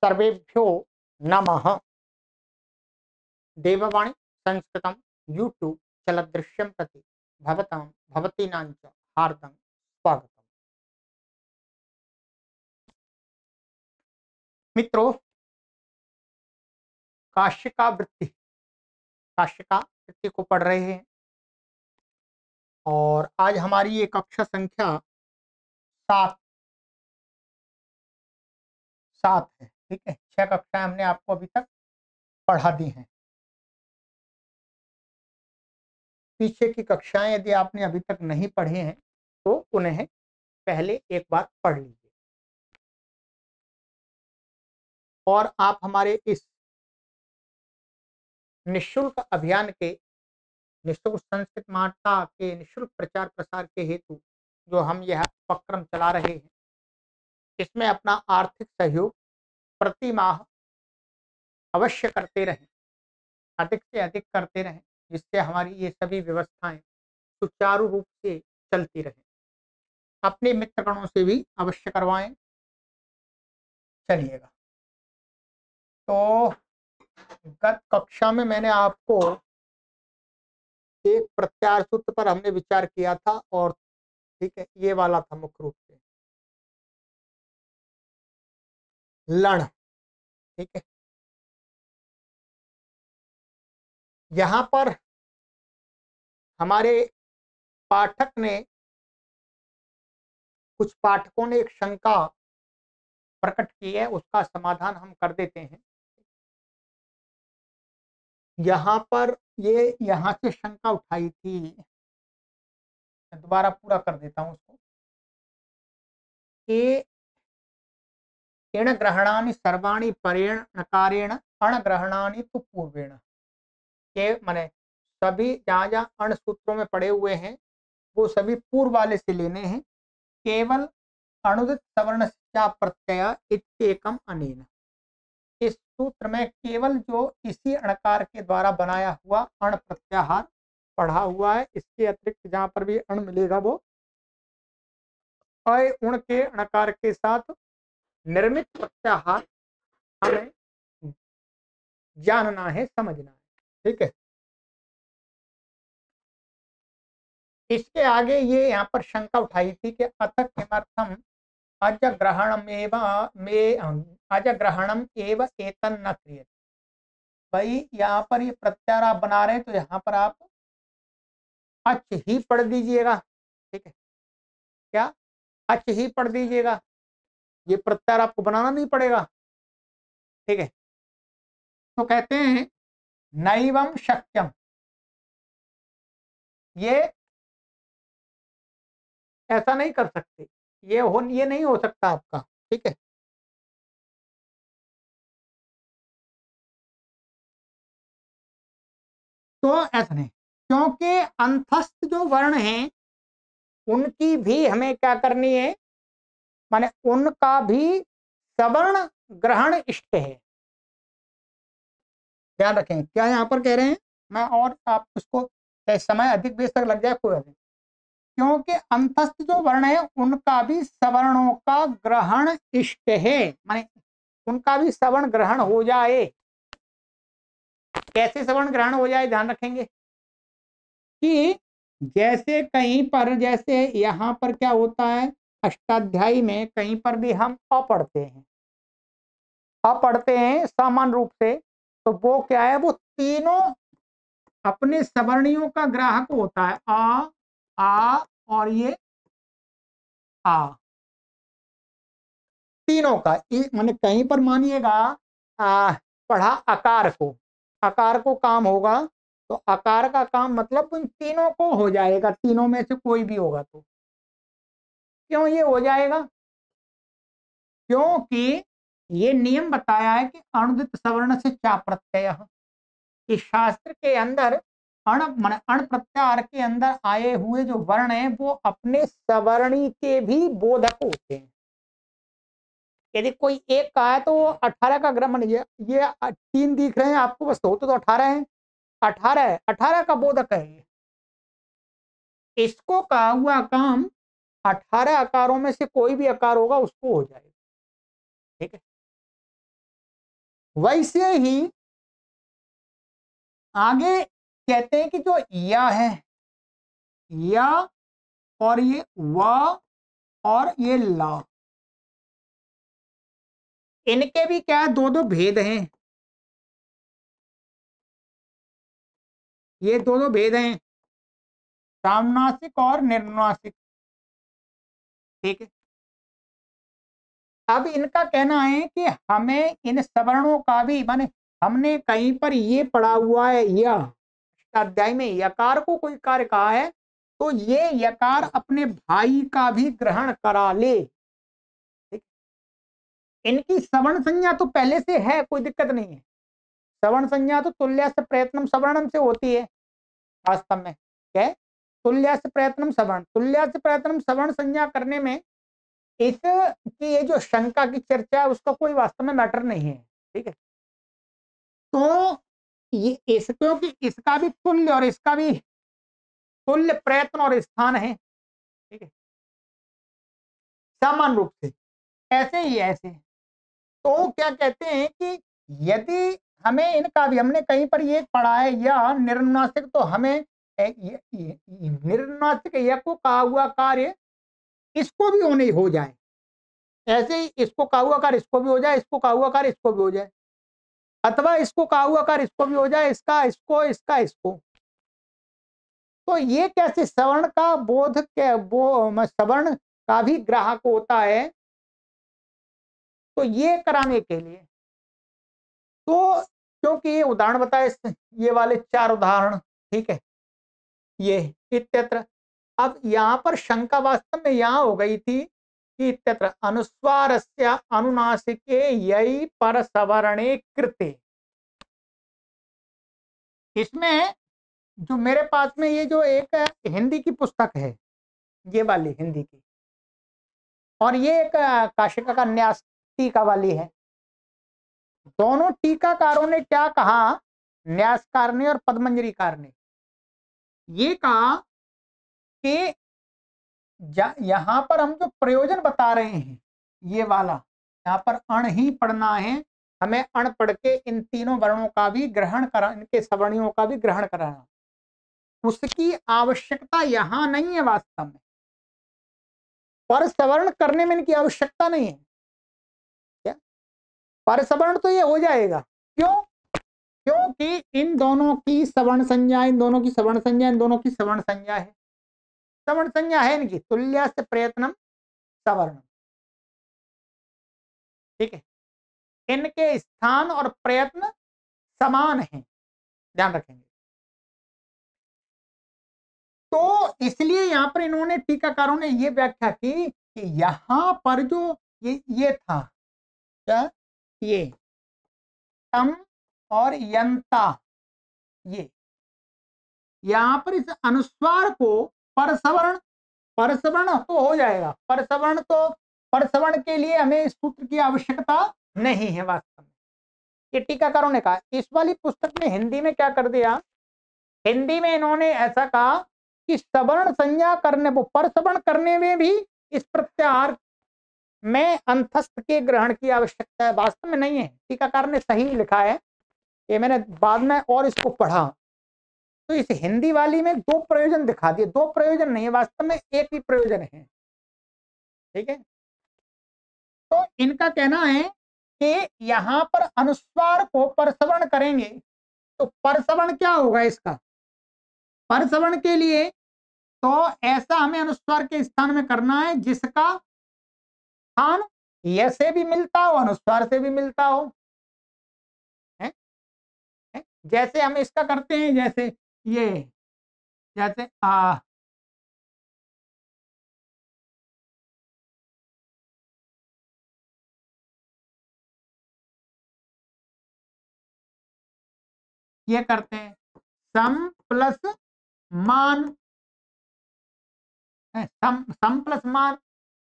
सर्वेभ्यो नमः। देववाणी संस्कृतं यूट्यूब चलदृश्यं प्रति भवतां भवतीनां च हार्दं स्वागतम्। मित्रों, काशिका वृत्ति को पढ़ रहे हैं और आज हमारी ये कक्षा संख्या 7 है। ठीक है, 6 कक्षाएं हमने आपको अभी तक पढ़ा दी हैं। पीछे की कक्षाएं यदि आपने अभी तक नहीं पढ़ी हैं तो उन्हें पहले एक बार पढ़ लीजिए। और आप हमारे इस निःशुल्क अभियान के, निःशुल्क संस्कृत वार्ता के निःशुल्क प्रचार प्रसार के हेतु जो हम यह उपक्रम चला रहे हैं, इसमें अपना आर्थिक सहयोग प्रति माह अवश्य करते रहें, अधिक से अधिक करते रहें, जिससे हमारी ये सभी व्यवस्थाएं सुचारू रूप से चलती रहें। अपने मित्रगणों से भी अवश्य करवाएं। चलिएगा, तो गत कक्षा में मैंने आपको एक प्रत्यार सूत्र पर हमने विचार किया था और ठीक है, ये वाला था मुख्य रूप से लण। ठीक है, यहाँ पर हमारे पाठक ने, कुछ पाठकों ने एक शंका प्रकट की है, उसका समाधान हम कर देते हैं। यहाँ पर ये यहाँ से शंका उठाई थी, मैं दोबारा पूरा कर देता हूँ उसको कि इण ग्रहणानि सर्वाणि परेण नकारेण अण ग्रहणानि तु पूर्वेण। के माने सभी जहाँ जहाँ अण सूत्रों में पड़े हुए हैं वो सभी पूर्व वाले से लेने हैं। केवल अणुदित सवर्ण प्रत्यय इत्येकम अनेन। इस सूत्र में केवल जो इसी अणकार के द्वारा बनाया हुआ अण प्रत्याहार पढ़ा हुआ है, इसके अतिरिक्त जहाँ पर भी अण मिलेगा वो अय उण के अणकार के साथ निर्मित प्रत्याहार हमें जानना है, समझना है। ठीक है, इसके आगे ये यहाँ पर शंका उठाई थी कि अतः किमर्थम अजग्रहणम एव एतन न क्रियते। भाई यहाँ पर ये प्रत्याहार आप बना रहे हैं तो यहाँ पर आप अच ही पढ़ दीजिएगा। ठीक है, क्या अच ही पढ़ दीजिएगा, ये प्रत्याहार आपको बनाना नहीं पड़ेगा। ठीक है, तो कहते हैं नैवम शक्यम, ये ऐसा नहीं कर सकते, ये नहीं हो सकता आपका। ठीक है, तो ऐसा नहीं, क्योंकि अंतस्थ जो वर्ण हैं उनकी भी हमें क्या करनी है, माने उनका भी सवर्ण ग्रहण इष्ट है। ध्यान रखें क्या यहाँ पर कह रहे हैं, मैं और आप उसको समय अधिक बेशक लग जाए कोई अधिक, क्योंकि अंतस्थ जो वर्ण है उनका भी सवर्णों का ग्रहण इष्ट है, माने उनका भी सवर्ण ग्रहण हो जाए। कैसे सवर्ण ग्रहण हो जाए, ध्यान रखेंगे कि जैसे कहीं पर, जैसे यहाँ पर क्या होता है, अष्टाध्यायी में कहीं पर भी हम अ पढ़ते हैं सामान्य रूप से, तो वो क्या है, वो तीनों अपने सवर्णियों का ग्राहक होता है। आ और ये आ, तीनों का माने कहीं पर मानिएगा पढ़ा आकार को काम होगा, तो आकार का काम मतलब उन तीनों को हो जाएगा, तीनों में से कोई भी होगा। तो क्यों ये हो जाएगा, क्योंकि ये नियम बताया है कि अणुदित सवर्ण से चा प्रत्यय, इस शास्त्र के अंदर अण प्रत्याहार के अंदर आए हुए जो वर्ण हैं वो अपने सवर्णी के भी बोधक होते हैं। यदि कोई एक का है तो वो 18 का ग्रहण, ये 3 दिख रहे हैं आपको, बस होते तो 18 है, 18 का बोधक है ये। इसको कहा हुआ काम 18 आकारों में से कोई भी आकार होगा उसको हो जाएगा। ठीक है, वैसे ही आगे कहते हैं कि जो या है, या और ये वा और ये ला, इनके भी क्या है, दो दो भेद हैं। ये दो दो भेद हैं, सामनासिक और निर्नुनासिक। ठीक है। अब इनका कहना है कि हमें इन सवर्णों का भी, माने हमने कहीं पर ये पढ़ा हुआ है, यह अध्याय में यकार को कोई कार्य कहा है, तो ये यकार अपने भाई का भी ग्रहण करा ले। ठीक? इनकी सवर्ण संज्ञा तो पहले से है, कोई दिक्कत नहीं है। सवर्ण संज्ञा तो तुल्य से प्रयत्नम सवर्णम से होती है वास्तव में। क्या है? तुल्य से प्रयत्नम सवर्ण, तुल्य से प्रयत्नम सवर्ण संज्ञा करने में इस की ये जो शंका की चर्चा है उसका कोई वास्तव में मैटर नहीं है। ठीक है। तो ये इस, क्योंकि इसका भी तुल्य और इसका भी तुल्य प्रयत्न और स्थान है। ठीक है, समान रूप से ऐसे ही ऐसे। तो क्या कहते हैं कि यदि हमें इनका भी, हमने कहीं पर ये पढ़ा है या निर्नुनासिक, तो हमें निर्नुनासिक या को कहा हुआ कार्य इसको भी होने हो जाए, ऐसे ही इसको कहा हुआ कार्य इसको भी हो जाए, इसको कहा हुआ कार्य इसको भी हो जाए, अथवा इसको कहा हुआ कार्य इसको भी हो जाए, इसका इसको, इसका इसको। तो ये कैसे सवर्ण का बोध के वो सवर्ण का भी ग्राहक होता है, तो ये कराने के लिए, तो क्योंकि ये उदाहरण बताए, ये वाले 4 उदाहरण। ठीक है, ये इत्यत्र। अब यहां पर शंका वास्तव में यहां हो गई थी कि इत्यत्र अनुस्वारस्य अनुनासिके यई पर सवर्णे कृते। इसमें जो मेरे पास में ये जो एक हिंदी की पुस्तक है, ये वाली हिंदी की, और ये एक काशिका का न्यास टीका वाली है। दोनों टीकाकारों ने क्या कहा, न्यासकार ने और पद्मंजरीकार ने ये कहा कि यहां पर हम जो प्रयोजन बता रहे हैं, ये वाला यहाँ पर अण ही पढ़ना है, हमें अण पढ़ के इन तीनों वर्णों का भी ग्रहण करा, इनके सवर्णियों का भी ग्रहण कराना, उसकी आवश्यकता यहां नहीं है वास्तव में। पर सवर्ण करने में इनकी आवश्यकता नहीं है। क्या पर सवर्ण तो ये हो जाएगा, क्यों? क्योंकि इन दोनों की सवर्ण संज्ञा, इन दोनों की सवर्ण संज्ञा, इन दोनों की सवर्ण संज्ञा है, सवर्ण संज्ञा है इनकी, तुल्य से प्रयत्नम सवर्ण। ठीक है, इनके स्थान और प्रयत्न समान हैं, ध्यान रखेंगे। तो इसलिए यहां पर इन्होंने टीकाकारों ने ये व्याख्या की कि यहां पर जो ये था, क्या ये तम और यंता, ये यहां पर इस अनुस्वार को परसवर्ण, परसवर्ण तो हो जाएगा, परसवर्ण तो परसवर्ण के लिए हमें इस सूत्र की आवश्यकता नहीं है वास्तव में, ये टीकाकारों ने कहा। इस वाली पुस्तक में हिंदी में क्या कर दिया, हिंदी में इन्होंने ऐसा कहा कि सवर्ण संज्ञा करने, वो परसवर्ण करने में भी इस प्रत्याहार में अंतस्थ के ग्रहण की आवश्यकता है, वास्तव में नहीं है। टीकाकार ने सही लिखा है, ये मैंने बाद में और इसको पढ़ा, तो इस हिंदी वाली में 2 प्रयोजन दिखा दिए, 2 प्रयोजन नहीं है वास्तव में, एक ही प्रयोजन है। ठीक है, तो इनका कहना है कि यहां पर अनुस्वार को परसवर्ण करेंगे, तो परसवर्ण क्या होगा इसका, परसवर्ण के लिए तो ऐसा हमें अनुस्वार के स्थान में करना है जिसका स्थान य से भी मिलता हो, अनुस्वार से भी मिलता हो। है? है? जैसे हम इसका करते हैं, जैसे ये, जैसे ये करते हैं सम प्लस मान, सम प्लस मान,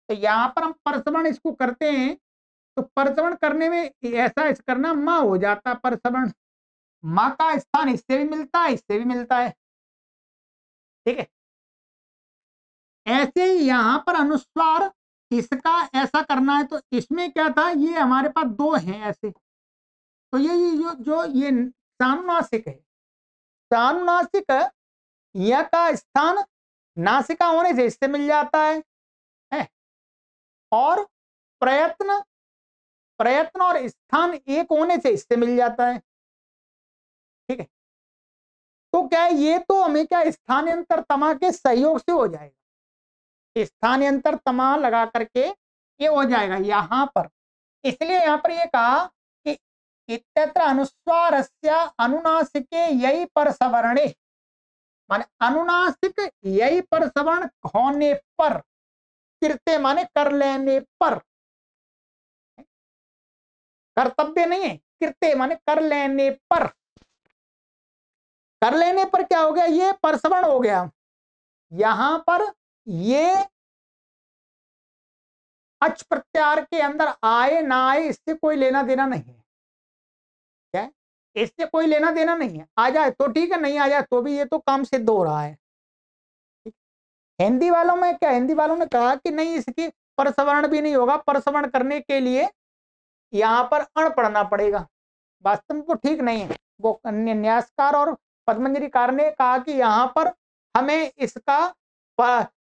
तो यहां पर हम परसवर्ण इसको करते हैं, तो परसवर्ण करने में ऐसा इस करना माँ हो जाता, परसवर्ण माँ का स्थान इससे भी मिलता है, इससे भी मिलता है। ठीक है, ऐसे ही यहां पर अनुस्वार इसका ऐसा करना है, तो इसमें क्या था, ये हमारे पास 2 हैं ऐसे, तो ये जो ये सानुनासिक है, सानुनासिक य का स्थान नासिका होने से इससे मिल जाता है? और प्रयत्न प्रयत्न और स्थान एक होने से इससे मिल जाता है। ठीक है, तो क्या है, ये तो हमें क्या स्थानांतर तमा के सहयोग से हो जाएगा, स्थानांतर तमा लगा करके ये हो जाएगा यहां पर। इसलिए यहां पर ये कहा कि इत्यत्र अनुस्वारस्य अनुनासिके यही पर सवर्णे, माने अनुनासिक यही पर सवर्ण होने पर, कृत्य माने कर लेने पर, कर्तव्य नहीं है, कृत्य माने कर लेने पर। कर लेने पर क्या हो गया, ये परसवर्ण हो गया। यहां पर ये अच प्रत्यार के अंदर आए ना आए इससे कोई लेना देना नहीं है। क्या, इससे कोई लेना देना नहीं है। आ जाए तो ठीक है, नहीं आ जाए तो भी ये तो काम सिद्ध हो रहा है। हिंदी वालों में क्या, हिंदी वालों ने कहा कि नहीं, इसकी परसवर्ण भी नहीं होगा, परसवर्ण करने के लिए यहां पर अण पढ़ना पड़ेगा। वास्तव में वो ठीक नहीं है। वो न्यासकार और पद्मंजरीकार ने कहा कि यहाँ पर हमें इसका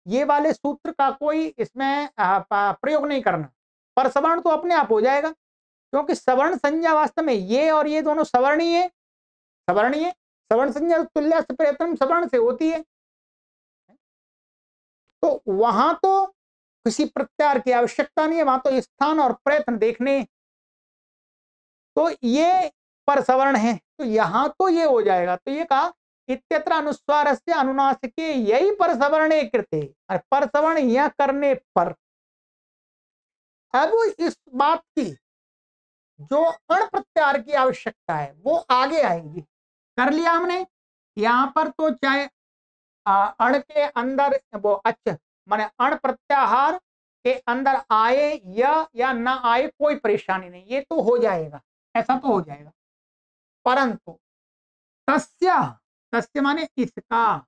ये वाले सूत्र का कोई इसमें प्रयोग नहीं करना, पर सवर्ण तो अपने आप हो जाएगा, क्योंकि सवर्ण संज्ञा वास्तव में ये और ये दोनों सवर्णीय सवर्णीय सवर्ण संज्ञा तुल्य प्रयत्न सवर्ण से होती है। तो वहां तो किसी प्रत्यार की आवश्यकता नहीं है, वहां तो स्थान और प्रयत्न देखने, तो ये पर सवर्ण है, तो यहां तो ये हो जाएगा। तो ये कहा इत्यत्र अनुस्वारस्य अनुनासिके यही पर सवर्णे कृते, पर सवर्ण यह करने पर। अब इस बात की जो अण प्रत्यार की आवश्यकता है वो आगे आएगी। कर लिया हमने यहां पर, तो चाहे अण के अंदर वो अच माने अण प्रत्याहार के अंदर आए या ना आए कोई परेशानी नहीं, ये तो हो जाएगा, ऐसा तो हो जाएगा। परंतु तस्य तस्य माने इसका,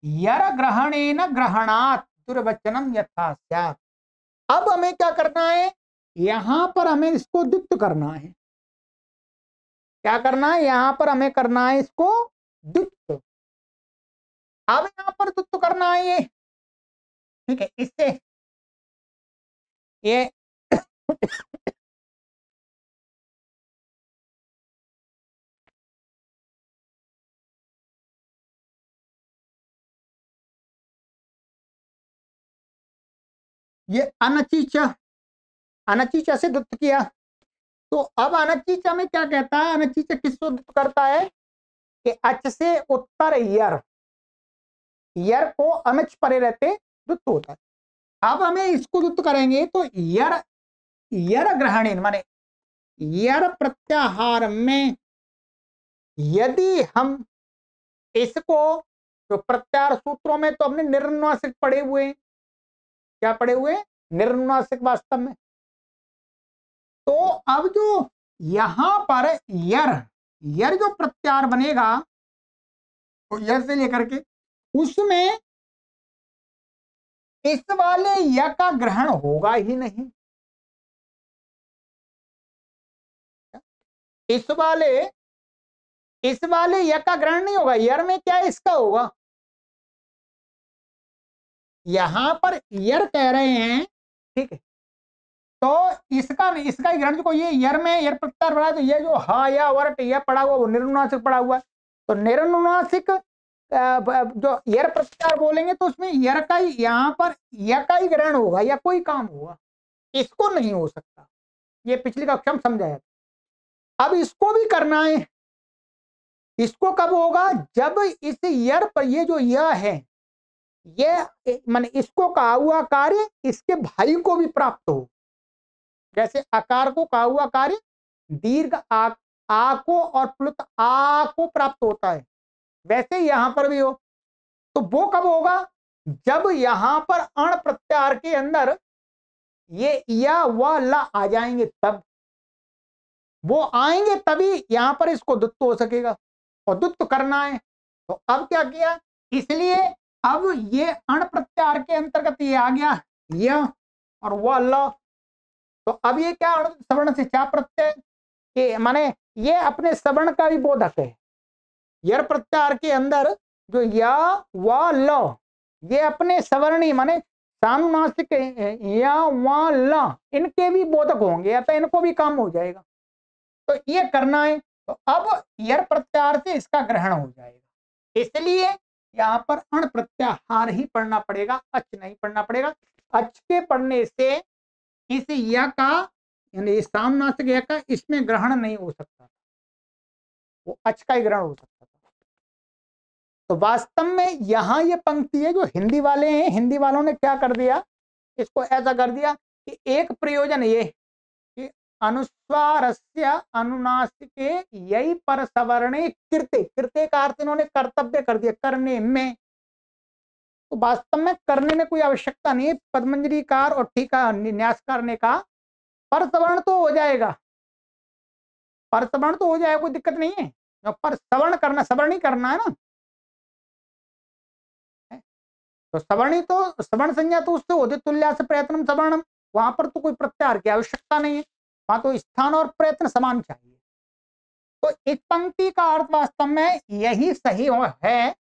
यर ग्रहणेन ग्रहणात् दुर्वचनम यथा स्यात्। अब हमें क्या करना है, यहां पर हमें इसको द्वित्व करना है। क्या करना है, यहां पर हमें करना है इसको द्वित्व। अब यहां पर द्वित्व करना है ये, ठीक है, इससे ये ये अनचीचा, अनचीचा से द्वित्व किया। तो अब अनचीचा में क्या कहता है, अनचीचा किसको द्वित्व करता है कि अच से उत्तर यर, यर को अनच परे रहते द्वित्व होता है। अब हमें इसको द्वित्व करेंगे तो यर, यर ग्रहणीन माने यर प्रत्याहार में यदि हम इसको, तो प्रत्याहार सूत्रों में तो हमने निर्नुनासिक पढ़े हुए हैं, क्या पढ़े हुए, निर्नुनासिक वास्तव में। तो अब जो यहां पर यर, यर जो प्रत्याहार बनेगा, तो यर से लेकर के उसमें इस वाले य का ग्रहण होगा ही नहीं, इस वाले य का ग्रहण नहीं होगा। यर में क्या है, इसका होगा। यहां पर यर कह रहे हैं, ठीक है, तो इसका ही ग्रहण, जो ये यर में यर प्रत्याहार बना है, तो ये जो हा या वर्ट यह पड़ा हुआ वो निर्नुनासिक पड़ा हुआ है। तो निर्नुनासिक जो यर प्रत्याहार बोलेंगे तो उसमें यर का ही, यहां पर य का ही ग्रहण होगा या कोई काम होगा, इसको नहीं हो सकता। ये पिछली कक्षा में समझाया था। अब इसको भी करना है। इसको कब होगा, जब इस यर पर ये जो य है, ये माने इसको कहा हुआ कार्य इसके भाई को भी प्राप्त हो। जैसे आकार को कहा हुआ कार्य दीर्घ आ को और प्लुत आ को प्राप्त होता है, वैसे यहां पर भी हो। तो वो कब होगा, जब यहां पर अण प्रत्याहार के अंदर ये या व ला आ जाएंगे, तब वो आएंगे तभी यहां पर इसको द्वित्व हो सकेगा, और द्वित्व करना है। तो अब क्या किया, इसलिए अब ये अण प्रत्याहार के अंतर्गत ये आ गया य और व ल। तो अब ये क्या, सवर्ण से चा प्रत्यय, कि माने ये अपने सवर्ण का भी बोधक है। यर प्रत्याहार के अंदर जो या व ल, ये अपने सवर्णी माने सानुनासिक या व ल, इनके भी बोधक होंगे, या तो इनको भी काम हो जाएगा। तो ये करना है, तो अब यर प्रत्याहार से इसका ग्रहण हो जाएगा, इसलिए यहाँ पर अण प्रत्याहार ही पढ़ना पड़ेगा, अच नहीं पढ़ना पड़ेगा। अच के पढ़ने से इस या का यानी सामनासिक या का इसमें ग्रहण नहीं हो सकता, वो अच का ही ग्रहण हो सकता था। तो वास्तव में यहाँ ये पंक्ति है, जो हिंदी वाले हैं, हिंदी वालों ने क्या कर दिया, इसको ऐसा कर दिया कि एक प्रयोजन ये कि अनुस्वारस्य अनुनासिके यही पर सवर्णे कृते, कृते का अर्थ इन्होंने कर्तव्य कर दिया, करने में। तो वास्तव में करने में कोई आवश्यकता नहीं है, पदमंजरीकार और ठीका न्यास करने का पर सवर्ण तो हो जाएगा, पर सवर्ण तो हो जाएगा, कोई दिक्कत नहीं है। पर सवर्ण करना, सवर्ण ही करना है ना, तो सवर्णी तो सवर्ण संज्ञा तो उससे होती तुल्या से प्रयत्न सवर्णम, वहां पर तो कोई प्रत्याहार की आवश्यकता नहीं है, वहां तो स्थान और प्रयत्न समान चाहिए। तो इस पंक्ति का अर्थ वास्तव में यही सही है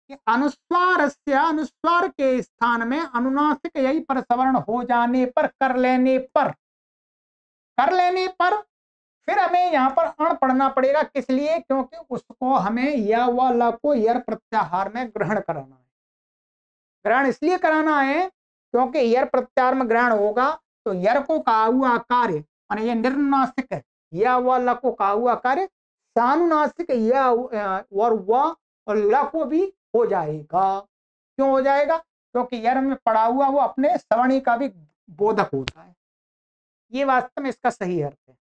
कि अनुस्वार से, अनुस्वार के स्थान में अनुनासिक यही पर सवर्ण हो जाने पर, कर लेने पर, कर लेने पर फिर हमें यहाँ पर अण पढ़ना पड़ेगा। किस लिए? क्योंकि उसको हमें या व ल को यर प्रत्याहार में ग्रहण कराना है। ग्रहण इसलिए कराना है क्योंकि यर प्रत्याहार में ग्रहण होगा तो यर को कहा हुआ कार्य माने ये निर्नासिक है, या व ल को कहा हुआ कार्य सानुनासिक या और व और ल को भी हो जाएगा। क्यों हो जाएगा? क्योंकि यर में पड़ा हुआ वो अपने सवर्णी का भी बोधक होता है। ये वास्तव में इसका सही अर्थ है।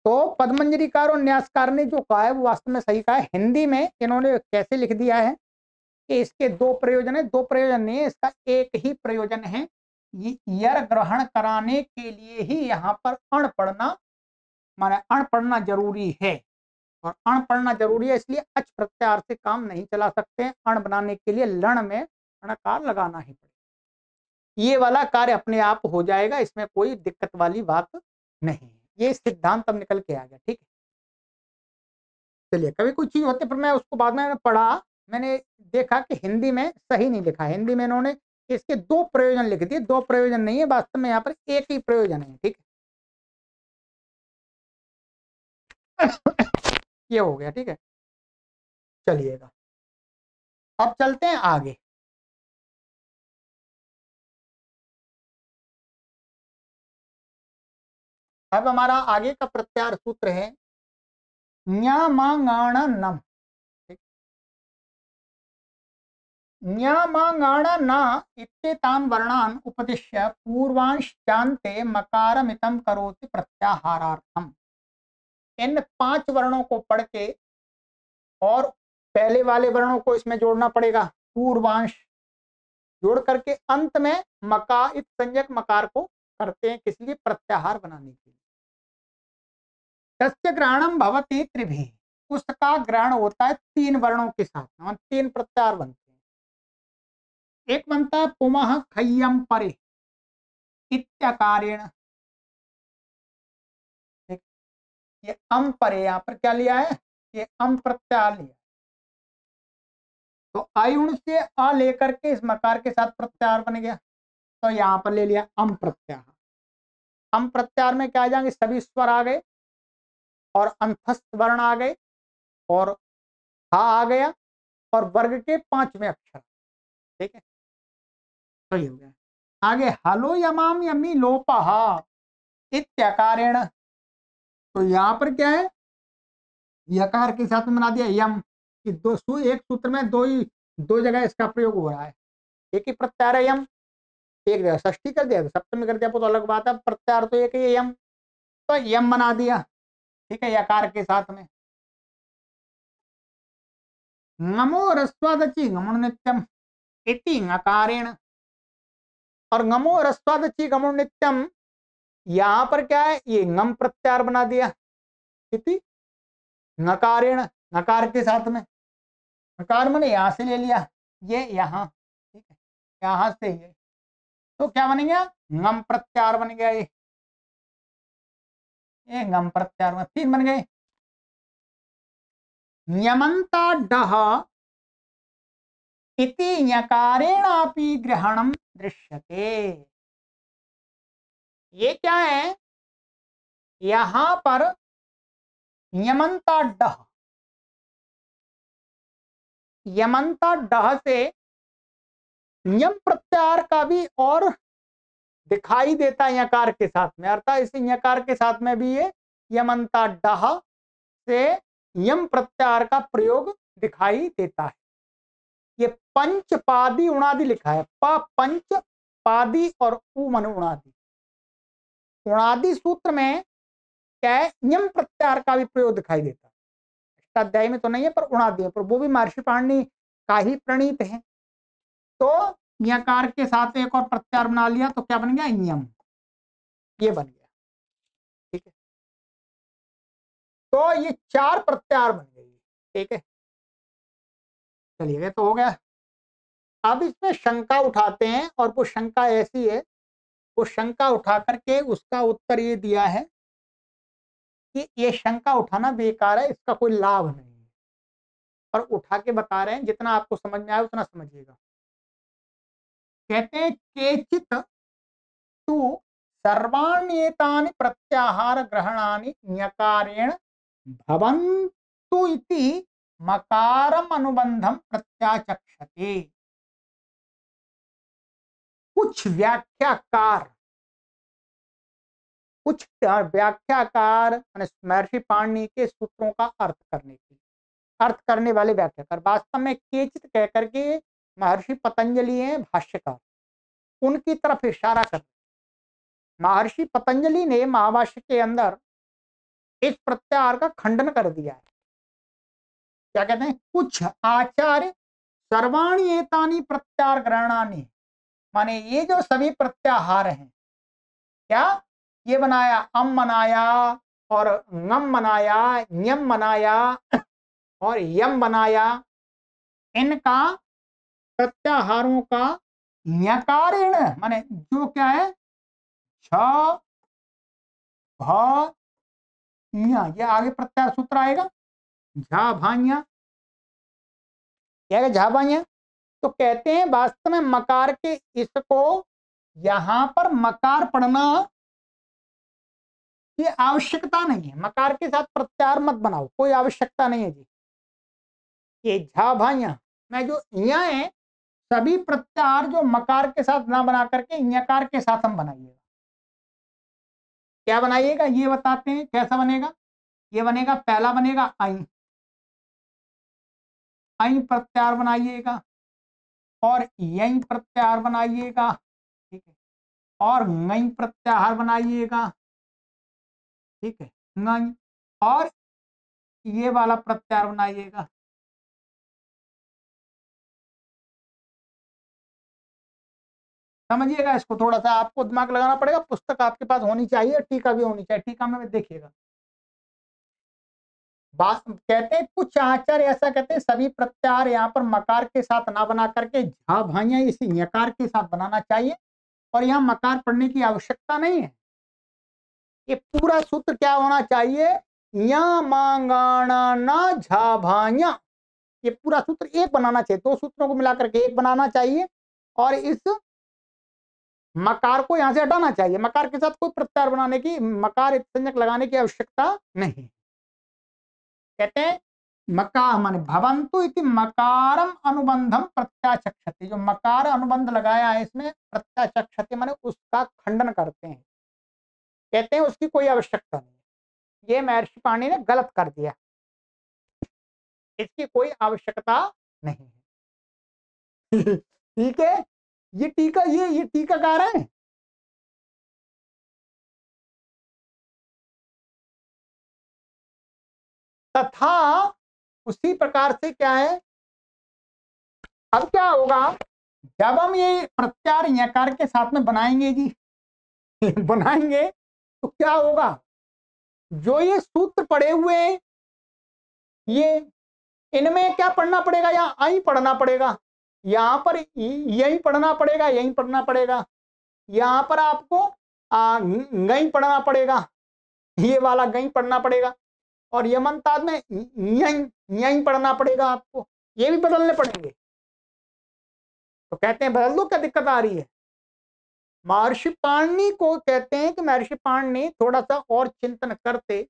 तो पदमंजरीकार और न्यासकार ने जो कहा है वो वास्तव में सही कहा है। हिंदी में इन्होंने कैसे लिख दिया है कि इसके दो प्रयोजन है, दो प्रयोजन नहीं है, इसका एक ही प्रयोजन है। यर ग्रहण कराने के लिए ही यहाँ पर अण पढ़ना माने अण पढ़ना जरूरी है, और अण पढ़ना जरूरी है इसलिए अच प्रत्याहार से काम नहीं चला सकते। अण बनाने के लिए लण में अणकार लगाना ही पड़ेगा। ये वाला कार्य अपने आप हो जाएगा, इसमें कोई दिक्कत वाली बात नहीं है। ये सिद्धांत अब निकल के आ गया, ठीक है। चलिए, कभी कोई चीज होती है पर मैं उसको बाद में पढ़ा, मैंने देखा कि हिंदी में सही नहीं लिखा। हिंदी में इन्होंने इसके दो प्रयोजन लिख दिए, दो प्रयोजन नहीं है, वास्तव में यहाँ पर एक ही प्रयोजन है, ठीक है। ये हो गया, ठीक है। चलिएगा, अब चलते हैं आगे। अब हमारा आगे का प्रत्याहार सूत्र है न्यामांगाणनम। न्यामांगाणन इत्येतान् वर्णान् उपदिश्य पूर्वांशान्ते मकारमितं करोति प्रत्याहारार्थम। इन 5 वर्णों को पढ़ के और पहले वाले वर्णों को इसमें जोड़ना पड़ेगा, पूर्वांश जोड़ करके अंत में मकार संज्ञक मकार को करते हैं, किस लिए? प्रत्याहार बनाने के लिए। तस्य ग्रहणम भवति त्रिभिः, उसका ग्रहण होता है 3 वर्णों के साथ, 3 प्रत्याहार बनते हैं। एक बनता है पुमः खय्यम परे इत्यकारेण, ये अम परे, यहाँ पर क्या लिया है? ये अम प्रत्याहार लिया। तो आयुण से अ लेकर के इस मकार के साथ प्रत्याहार बन गया, तो यहाँ पर ले लिया अम प्रत्याहार। अम प्रत्याहार में क्या आ जाएंगे? सभी स्वर आ गए और अंतस्थ वर्ण आ गए और हा आ गया और वर्ग के 5वें अक्षर, ठीक है। तो ये हो गया। आगे हलो यमाम यमी लोपः इत्यकारेण, तो यहाँ पर क्या है? यकार के साथ में बना दिया यम कि एक सूत्र में दो जगह इसका प्रयोग हो रहा है। एक ही प्रत्याहार है यम, एक जगह षष्ठी कर दिया, सप्तमी कर दिया तो अलग बात है, प्रत्याहार तो एक ही यम, तो यम बना दिया, ठीक है, यकार के साथ में। नमो रस्वादची गमन नित्यम इति नकारेण, और नमो रस्वादची गमन नित्यम यहां पर क्या है? ये नम प्रत्याहार बना दिया इति नकारेण, नकार के साथ में। नकार मैंने यहां से ले लिया, ये यहां, ठीक है, यहां से ये, तो क्या बन गया? नम प्रत्याहार बन गया। ये ये गम प्रत्यार में 3 बन गए। ञमन्ता डह इति ञकारेणापि ग्रहणम दृश्यते। ये क्या है, यहां पर ञमन्ता डह, यमन्ता डह से यम प्रत्यार का भी और दिखाई देता है यकार के साथ में, अर्थात इस यकार के साथ में भी ये यमन्ता डह से यम प्रत्यार का प्रयोग दिखाई देता है। ये पंचपादी उणादि लिखा है, प पंच पादी और उ मन उणादि। उणादि सूत्र में क्या है, यम प्रत्यार का भी प्रयोग दिखाई देता है। अष्टाध्यायी में तो नहीं है पर उणादि है, पर वो भी महर्षि पाणिनि का ही प्रणीत है। तो यकार के साथ एक और प्रत्यार बना लिया तो क्या बन गया, यम, ये बन गया। ठीक है, तो ये 4 प्रत्यार बन गई। ठीक है, चलिए तो हो गया। अब इसमें शंका उठाते हैं, और वो शंका ऐसी है, वो शंका उठा करके उसका उत्तर ये दिया है कि ये शंका उठाना बेकार है, इसका कोई लाभ नहीं है, और उठा के बता रहे हैं, जितना आपको समझ में आए उतना समझिएगा। कहते हैं केचित तु सर्वाण्येतानि प्रत्याहार ग्रहणानि ञकारेण भवन्तु इति मकारम अनुबंधम प्रत्याचक्षते। कुछ व्याख्याकार महर्षि पाणिनि के सूत्रों का अर्थ करने वाले व्याख्याकार, वास्तव में केचित कहकर के महर्षि पतंजलि हैं भाष्यकार, उनकी तरफ इशारा कर। महर्षि पतंजलि ने महाभाष्य के अंदर इस प्रत्याहार का खंडन कर दिया है। क्या कहते हैं, कुछ आचार्य सर्वाणि एतानि प्रत्याहार ग्रहणानि, माने ये जो सभी प्रत्याहार हैं, क्या ये बनाया, अम बनाया और ngम बनाया, ञम बनाया और यम बनाया, इनका प्रत्याहारों का ञकारेण, माने जो क्या है, छ भ ये आगे प्रत्याहार सूत्र आएगा, झा भाइया, क्या झा भाइया। तो कहते हैं वास्तव में मकार के इसको यहां पर मकार पढ़ना की आवश्यकता नहीं है, मकार के साथ प्रत्याहार मत बनाओ, कोई आवश्यकता नहीं है जी। ये झा भाइया में जो यहाँ है, सभी प्रत्याहार जो मकार के साथ ना बना करके ञकार के साथ हम बनाइएगा। क्या बनाइएगा ये बताते हैं, कैसा बनेगा। ये बनेगा, पहला बनेगा आई, आई प्रत्याहार बनाइएगा, और यही प्रत्याहार बनाइएगा। ठीक है, और ngई प्रत्याहार बनाइएगा। ठीक है, ngई, और ये वाला प्रत्याहार बनाइएगा। समझिएगा, इसको थोड़ा सा आपको दिमाग लगाना पड़ेगा, पुस्तक आपके पास होनी चाहिए, टीका भी होनी चाहिए, टीका में देखिएगा। बात कहते हैं कुछ आचार्य ऐसा कहते हैं सभी प्रत्याहार यहाँ पर मकार के साथ ना बना करके झा भाइया इसी यकार के साथ बनाना चाहिए, और यहाँ मकार पढ़ने की आवश्यकता नहीं है। ये पूरा सूत्र क्या होना चाहिए, या मांगाणा ना झा भाइया, ये पूरा सूत्र एक बनाना चाहिए, 2 सूत्रों को मिलाकर के एक बनाना चाहिए, और इस मकार को यहां से हटाना चाहिए। मकार के साथ कोई प्रत्याहार बनाने की, मकार संज्ञक लगाने की आवश्यकता नहीं। कहते हैं मका माने भवंतु इति मकारम अनुबंधम प्रत्याचक्षते, जो मकार अनुबंध लगाया है इसमें प्रत्याचक्षते माने उसका खंडन करते हैं, कहते हैं उसकी कोई आवश्यकता नहीं। ये महर्षि पाणिनि ने गलत कर दिया, इसकी कोई आवश्यकता नहीं है। ठीक है, ये टीका, ये टीकाकार है। तथा उसी प्रकार से क्या है, अब क्या होगा, जब हम ये प्रत्याहार यकार के साथ में बनाएंगे जी, बनाएंगे तो क्या होगा, जो ये सूत्र पड़े हुए हैं, ये इनमें क्या पढ़ना पड़ेगा, यहाँ आई पढ़ना पड़ेगा, यहाँ पर यही पढ़ना पड़ेगा, यही पढ़ना पड़ेगा, यहाँ पर आपको ngई पढ़ना पड़ेगा, ये वाला गई पढ़ना पड़ेगा, और यमनताद में यहीं यहीं पढ़ना पड़ेगा आपको, ये भी बदलने पड़ेंगे। तो कहते हैं बदल दो, क्या दिक्कत आ रही है? महर्षि पाणिनि को कहते हैं कि महर्षि पाणिनि थोड़ा सा और चिंतन करते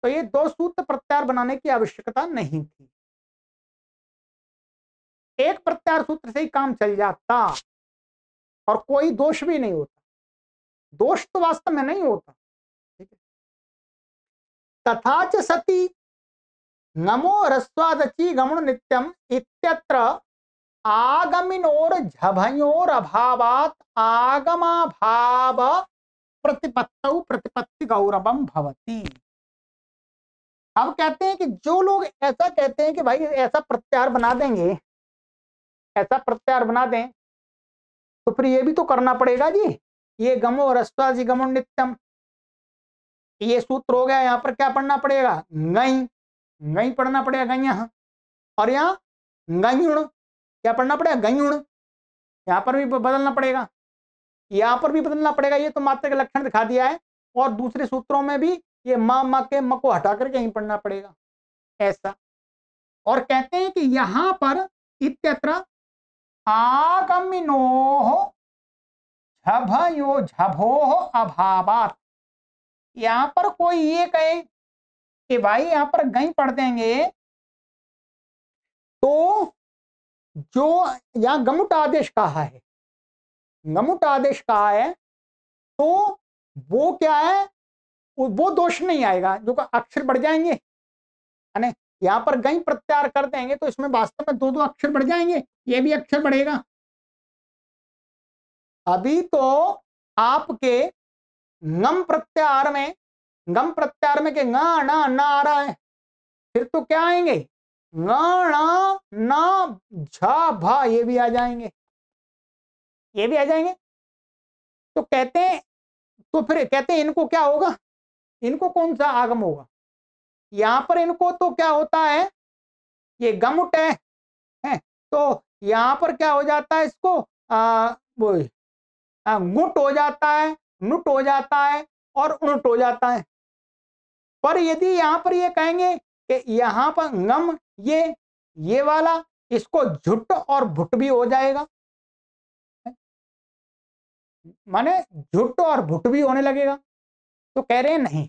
तो ये 2 सूत्र प्रत्यार बनाने की आवश्यकता नहीं थी, एक प्रत्यार सूत्र से ही काम चल जाता और कोई दोष भी नहीं होता। दोष तो वास्तव में नहीं होता, ठीक है। तथा च सती नमो रस्वादची गमन नित्यम इत्यत्र आगमिनोर झभयोर अभावात आगमा भाव प्रतिपत्तौ प्रतिपत्ति गौरवम भवति। अब कहते हैं कि जो लोग ऐसा कहते हैं कि भाई ऐसा प्रत्यार बना देंगे, ऐसा प्रत्यार बना दें, तो फिर ये भी तो करना पड़ेगा जी, ये गमो रस्वाजी गमो नित्यम, ये सूत्र हो गया। यहाँ पर क्या पढ़ना पड़ेगा? गई, गई पढ़ना पड़ेगा, गई यहाँ, और यहाँ गयुण, क्या पढ़ना पड़ेगा? गयुण। यहाँ पर भी बदलना पड़ेगा, यहाँ पर भी बदलना पड़ेगा। ये तो मात्र का लक्षण दिखा दिया है, और दूसरे सूत्रों में भी ये म के म को हटा करके यहीं पढ़ना पड़ेगा, ऐसा। और कहते हैं कि यहां पर इत्यत्र आगमिनोः झभयो झभोः अभावात, यहां पर कोई ये कहे कि भाई यहां पर गई पढ़ देंगे तो जो यहां गमुट आदेश कहा है, गमुट आदेश कहा है, तो वो क्या है, वो दोष नहीं आएगा, जो अक्षर बढ़ जाएंगे, है ना। यहां पर गई प्रत्यार कर देंगे तो इसमें वास्तव में 2 अक्षर बढ़ जाएंगे, ये भी अक्षर बढ़ेगा। अभी तो आपके गम प्रत्यार में, गम प्रत्यार में के गा ना ना आ रहा है, फिर तो क्या आएंगे? गा ना झा भा, ये भी आ जाएंगे, ये भी आ जाएंगे। तो कहते हैं, तो फिर कहते हैं इनको क्या होगा, इनको कौन सा आगम होगा? यहां पर इनको तो क्या होता है, ये गमुट है, तो यहां पर क्या हो जाता है, इसको गुट हो जाता है, नुट हो जाता है और उनुट हो जाता है। पर यदि यहां पर ये कहेंगे कि यहां पर गम, ये वाला, इसको झुट और भुट भी हो जाएगा, माने झुट और भुट भी होने लगेगा। तो कह रहे हैं नहीं,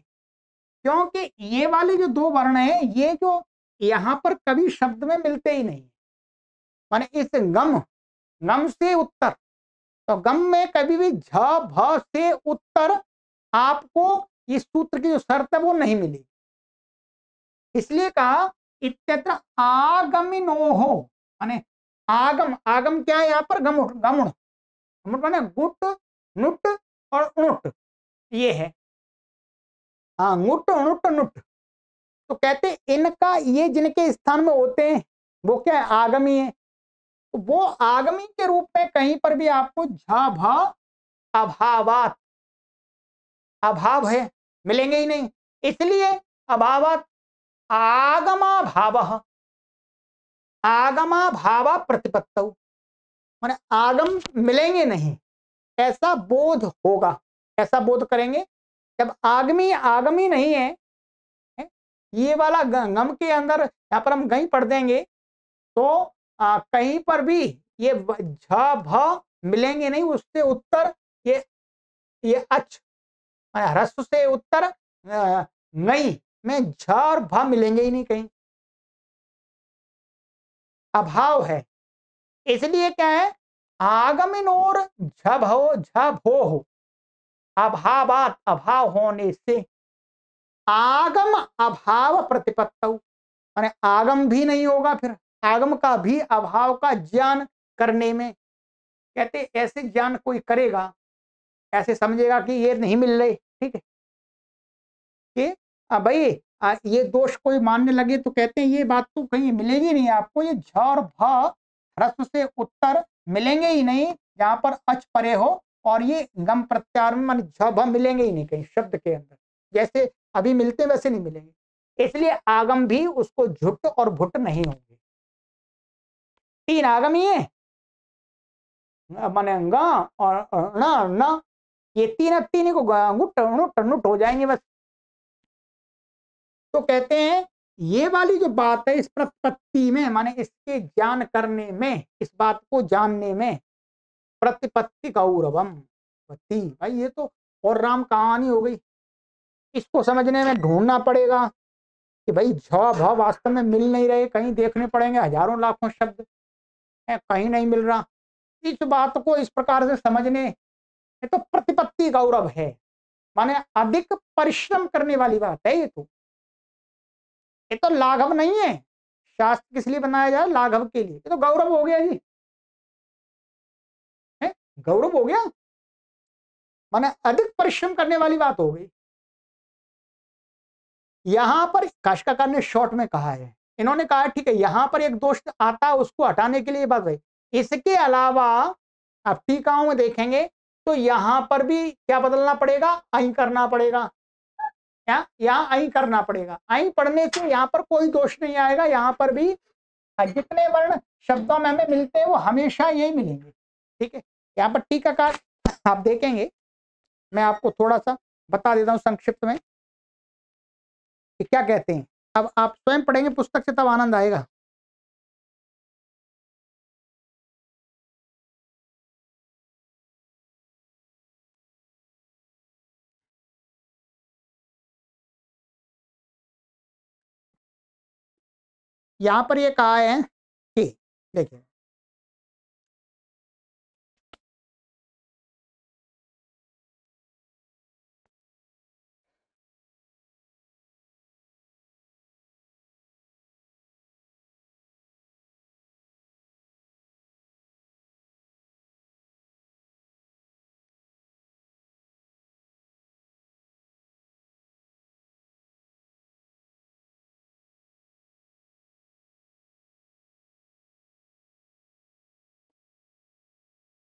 क्योंकि ये वाले जो 2 वर्ण हैं, ये जो यहां पर कभी शब्द में मिलते ही नहीं, माने इस गम से उत्तर, तो गम में कभी भी झ भ से उत्तर आपको इस सूत्र की जो शर्त है वो नहीं मिलेगी। इसलिए कहा इत्यत्र आगमिनोः, माने आगम, आगम क्या है यहाँ पर? गमुड़, गमुड़, गमुड़ माने गुट, नुट और उनुट, ये है, हाँ, गुट उनुट नुट। तो कहते इनका ये जिनके स्थान में होते हैं वो क्या है? आगमी है। तो वो आगमी के रूप में कहीं पर भी आपको झ भ अभावात, अभाव है, मिलेंगे ही नहीं, इसलिए अभावात आगमा भाव, आगमा भाव प्रतिपत्तौ, माने आगम मिलेंगे नहीं, ऐसा बोध होगा, ऐसा बोध करेंगे। जब आगमी आगमी नहीं है, ये वाला गम के अंदर यहाँ पर हम गई पढ़ देंगे तो कहीं पर भी ये झ भ मिलेंगे नहीं, उससे उत्तर ये अच, ह्रस्व से उत्तर नई में झ और भ मिलेंगे ही नहीं, कहीं अभाव है। इसलिए क्या है? आगमिनोर झभो अभावात, अभाव होने से आगम अभाव प्रतिपत्तौ, माने आगम भी नहीं होगा, फिर आगम का भी अभाव का ज्ञान करने में। कहते ऐसे ज्ञान कोई करेगा, ऐसे समझेगा कि ये नहीं मिल रहे, ठीक है, कि भाई ये दोष कोई मानने लगे तो कहते हैं ये बात तो कहीं मिलेगी नहीं आपको, ये झ और भ ह्रस्व से उत्तर मिलेंगे ही नहीं जहां पर अच परे हो, और ये गम प्रत्यार में मान झ भ मिलेंगे ही नहीं कहीं शब्द के अंदर, जैसे अभी मिलते वैसे नहीं मिलेंगे। इसलिए आगम भी उसको झुट और भुट नहीं होंगे। 3 आगम ही है, माने ग और न, ये 3 को गुट नुट नुट हो जाएंगे बस, तो कहते हैं ये वाली जो बात है इस प्रतिपत्ति में, माने इसके ज्ञान करने में, इस बात को जानने में, प्रतिपत्ति गौरवम भाई ये तो और राम कहानी हो गई। इसको समझने में ढूंढना पड़ेगा कि भाई झ भ वास्तव में मिल नहीं रहे, कहीं देखने पड़ेंगे हजारों लाखों शब्द है, कहीं नहीं मिल रहा। इस बात को इस प्रकार से समझने ये तो प्रतिपत्ति गौरव है, माने अधिक परिश्रम करने वाली बात है। ये तो लाघव नहीं है। शास्त्र किस लिए बनाया जाए? लाघव के लिए। ये तो गौरव हो गया जी, है गौरव हो गया, माने अधिक परिश्रम करने वाली बात हो गई। यहां पर काशिकाकार ने शॉर्ट में कहा है, इन्होंने कहा ठीक है यहां पर एक दोष आता है उसको हटाने के लिए बात है। इसके अलावा आप टीकाओं में देखेंगे तो यहां पर भी क्या बदलना पड़ेगा? आई करना पड़ेगा। क्या यहाँ आई करना पड़ेगा? आई पढ़ने से यहाँ पर कोई दोष नहीं आएगा। यहाँ पर भी जितने वर्ण शब्दों में हमें मिलते हैं वो हमेशा यही मिलेंगे। ठीक है, यहाँ पर टीकाकार आप देखेंगे, मैं आपको थोड़ा सा बता देता हूँ संक्षिप्त में कि क्या कहते हैं। अब आप स्वयं पढ़ेंगे पुस्तक से तब आनंद आएगा। यहाँ पर ये कहा है कि देखिए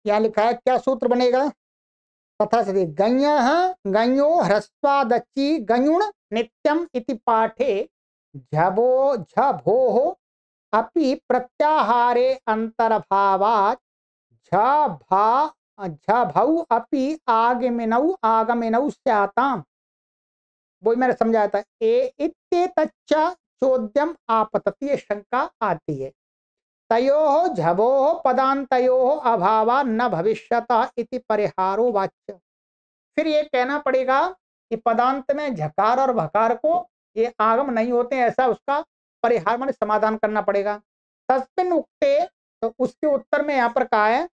यहाँ लिखा है क्या सूत्र बनेगा? तथा सति गण्यः गण्यो ह्रस्वादचि गण्युण नित्यम इति पाठे झबो झभोः अपि प्रत्याहारे अंतर्भावात् झभा झभौ अपि आगमिनौ स्याताम्। वही मैंने समझाया था। इत्येतच्च चोद्यम आपतति, ये शंका आती है। तयोः झभोः पदान्तयोः अभावा न भविष्यतः इति परिहारो वाच्य। फिर ये कहना पड़ेगा कि पदांत में झकार और भकार को ये आगम नहीं होते, ऐसा उसका परिहार माने समाधान करना पड़ेगा। तस्मिन् उक्ते, तो उसके उत्तर में यहाँ पर कहा है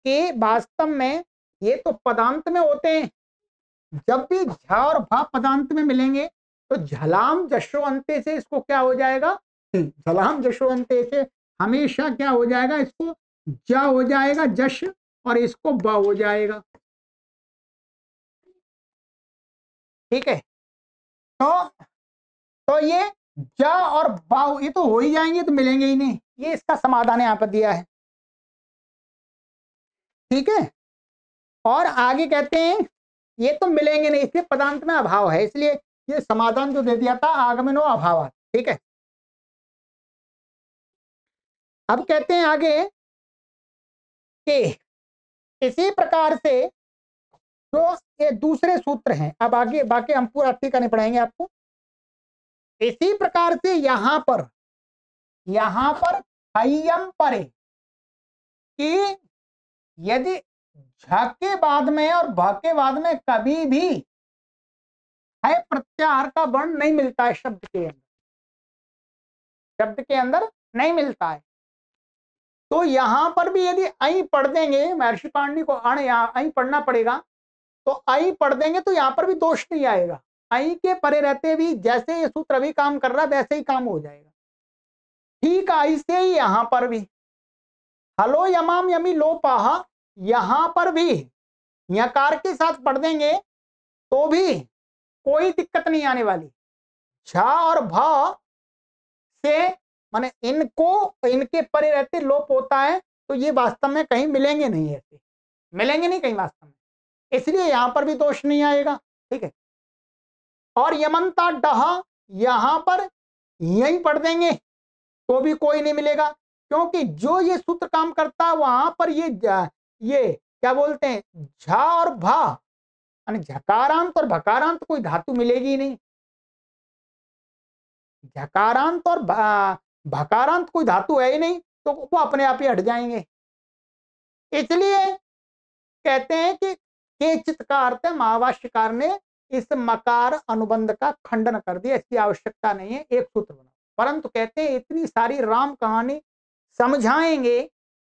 कि वास्तव में ये तो पदांत में होते हैं। जब भी झ और भ पदांत में मिलेंगे तो झलाम जशो अंते से इसको क्या हो जाएगा? झलाम जशो अंते से हमेशा क्या हो जाएगा? इसको ज हो जाएगा जश, और इसको ब हो जाएगा। ठीक है, तो ये ज और ब ये तो हो ही जाएंगे, तो मिलेंगे ही नहीं। ये इसका समाधान यहाँ पर दिया है। ठीक है, और आगे कहते हैं ये तो मिलेंगे नहीं, इसलिए पदांत में अभाव है, इसलिए ये समाधान जो दे दिया था आगमनो अभाव। ठीक है, अब कहते हैं आगे कि इसी प्रकार से जो ये दूसरे सूत्र हैं, अब आगे बाकी हम पूरा टीका नहीं पढ़ाएंगे आपको। इसी प्रकार से यहां पर हय्यम परे कि यदि झ के बाद में और भ के बाद में कभी भी है प्रत्याहार का वर्ण नहीं मिलता है, शब्द के अंदर नहीं मिलता है, तो यहां पर भी यदि आई पढ़ देंगे, महर्षि पाणिनि को अण यहाँ आई पढ़ना पड़ेगा, तो आई पढ़ देंगे तो यहां पर भी दोष नहीं आएगा। आई के परे रहते भी जैसे ये सूत्र अभी काम कर रहा है वैसे ही काम हो जाएगा। ठीक ऐसे ही यहां पर भी हलो यमाम यमी लोपाहा, यहां पर भी यकार के साथ पढ़ देंगे तो भी कोई दिक्कत नहीं आने वाली। झ और भ से माने इनको इनके परे रहते लोप होता है, तो ये वास्तव में कहीं मिलेंगे नहीं, ऐसे मिलेंगे नहीं कहीं वास्तव में, इसलिए यहां पर भी दोष नहीं आएगा। ठीक है, और यमंता डह यहां पर यही पढ़ देंगे तो भी कोई नहीं मिलेगा, क्योंकि जो ये सूत्र काम करता है वहां पर ये क्या बोलते हैं झ और भ यानी झकारांत और भकारांत कोई धातु मिलेगी नहीं। झकारांत और भकारांत कोई धातु है ही नहीं, तो वो अपने आप ही हट जाएंगे। इसलिए कहते हैं कि केचित का अर्थ है महाभाष्यकार ने इस मकार अनुबंध का खंडन कर दिया, इसकी आवश्यकता नहीं है, एक सूत्र बना। परंतु कहते हैं इतनी सारी राम कहानी समझाएंगे,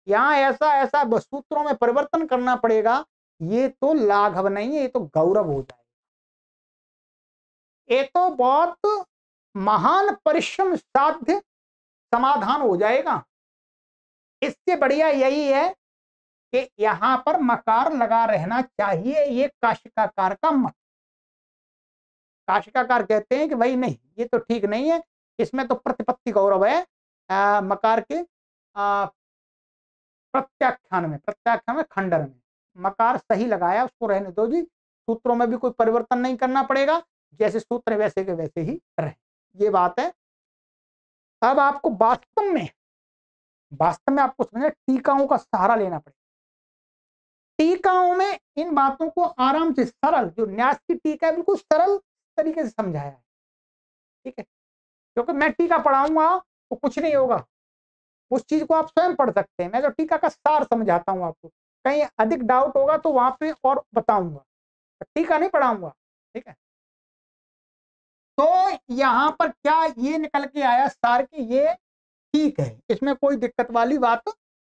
यहाँ ऐसा ऐसा सूत्रों में परिवर्तन करना पड़ेगा, ये तो लाघव नहीं है, ये तो गौरव हो जाएगा। ये तो बहुत महान परिश्रम साध्य समाधान हो जाएगा। इससे बढ़िया यही है कि यहां पर मकार लगा रहना चाहिए, ये काशिकाकार का मत। काशिकाकार कहते हैं कि भाई नहीं, ये तो ठीक नहीं है, इसमें तो प्रतिपत्ति गौरव है मकार के प्रत्याख्यान में खंडन में मकार सही लगाया, उसको रहने दो जी, सूत्रों में भी कोई परिवर्तन नहीं करना पड़ेगा, जैसे सूत्र वैसे के वैसे ही रहे, ये बात है। अब आपको वास्तव में आपको समझना, टीकाओं का सहारा लेना पड़ेगा। टीकाओं में इन बातों को आराम से सरल, जो न्यास की टीका है बिल्कुल सरल तरीके से समझाया है, ठीक है। क्योंकि मैं टीका पढ़ाऊंगा तो कुछ नहीं होगा, उस चीज को आप स्वयं पढ़ सकते हैं, मैं जो टीका का सार समझाता हूं आपको, कहीं अधिक डाउट होगा तो वहां पे और बताऊंगा, टीका नहीं पढ़ाऊंगा, ठीक है। तो यहां पर क्या ये निकल के आया सार की, ये ठीक है, इसमें कोई दिक्कत वाली बात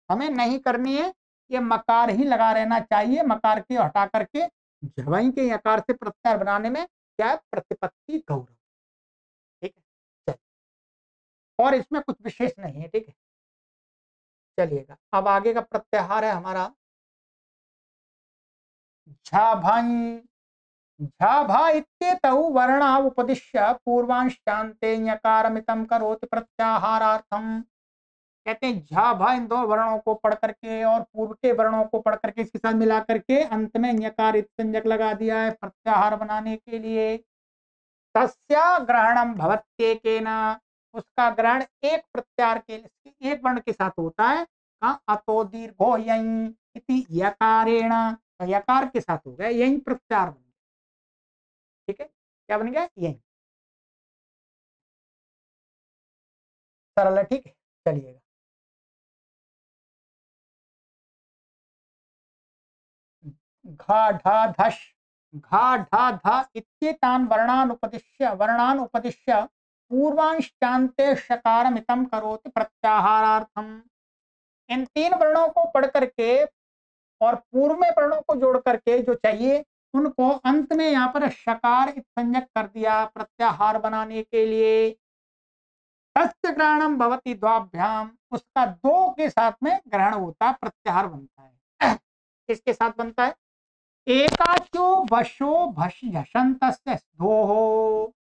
हमें नहीं करनी है, ये मकार ही लगा रहना चाहिए, मकार के हटा करके झवई के आकार से प्रत्यय बनाने में क्या है, प्रतिपत्ति गौरव, ठीक है। और इसमें कुछ विशेष नहीं है, ठीक है। चलिएगा, अब आगे का प्रत्याहार है हमारा झाभाई। झाभा इत्येतौ वर्णा उपदिश्य पूर्वांशान्ते ञकारमितं करोति प्रत्याहारार्थम। कहते हैं झाभा इन दो वर्णों को पढ़ करके और पूर्व के वर्णों को पढ़ करके इसके साथ मिला करके अंत में ञकार संज्ञक लगा दिया है प्रत्याहार बनाने के लिए। तस्या ग्रहणम भवत्येकेन, उसका ग्रहण एक प्रत्याहार के लिए एक वर्ण के साथ होता है, अतो दीर्घो यं इति यकारेण, तो यकार के साथ हो गया, यहीं प्रत्याहार बन गया, ठीक है। क्या बन गया, यहीं, सरल है, ठीक है। चलिएगा, घा ढा धश, घा ढा धा इत्येतान् वर्णान् उपदिश्य पूर्वांशान्ते शकारमितं करोति प्रत्याहारार्थम। इन तीन वर्णों को पढ़ करके और पूर्व में वर्णों को जोड़ करके जो चाहिए उनको अंत में यहाँ पर शकार संज्ञक कर दिया प्रत्याहार बनाने के लिए। तस्य ग्रहणम भवति द्वाभ्याम, उसका दो के साथ में ग्रहण होता है, प्रत्याहार बनता है। किसके साथ बनता है, एकाचो वशो भश झषन्तस्य धोहो,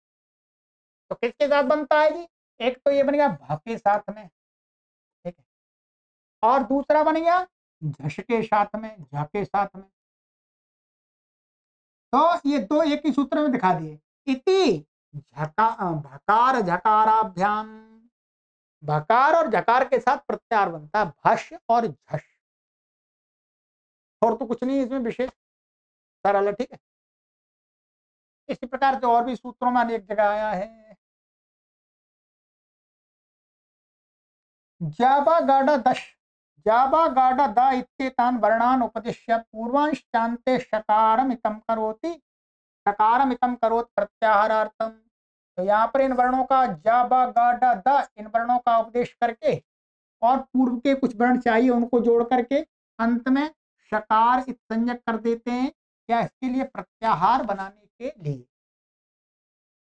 तो किसके साथ बनता है जी, एक तो ये बन गया भ के साथ में, ठीक है, और दूसरा बन गया झष के साथ में, झ के साथ में, तो ये दो एक ही सूत्र में दिखा दिए। इति भकार झकाराभ्याम, भकार और झकार के साथ प्रत्याहार बनता है, भश और झष, और तो कुछ नहीं इसमें विशेष, सरल है, ठीक है। इसी प्रकार से और भी सूत्रों में अनेक जगह आया है। जाबा गाढ़ा दश, जाबा गाढ़ा दा इत्येतान् वर्णान् उपदिश्य पूर्वांशान्ते शकारमितं करोति, शकारमितं करोति प्रत्याहारार्थम। तो यहाँ पर इन वर्णों का जाबा गाढ़ा दा, इन वर्णों का उपदेश करके और पूर्व के कुछ वर्ण चाहिए उनको जोड़ करके अंत में शकार संज्ञक कर देते हैं, क्या, इसके लिए प्रत्याहार बनाने के लिए।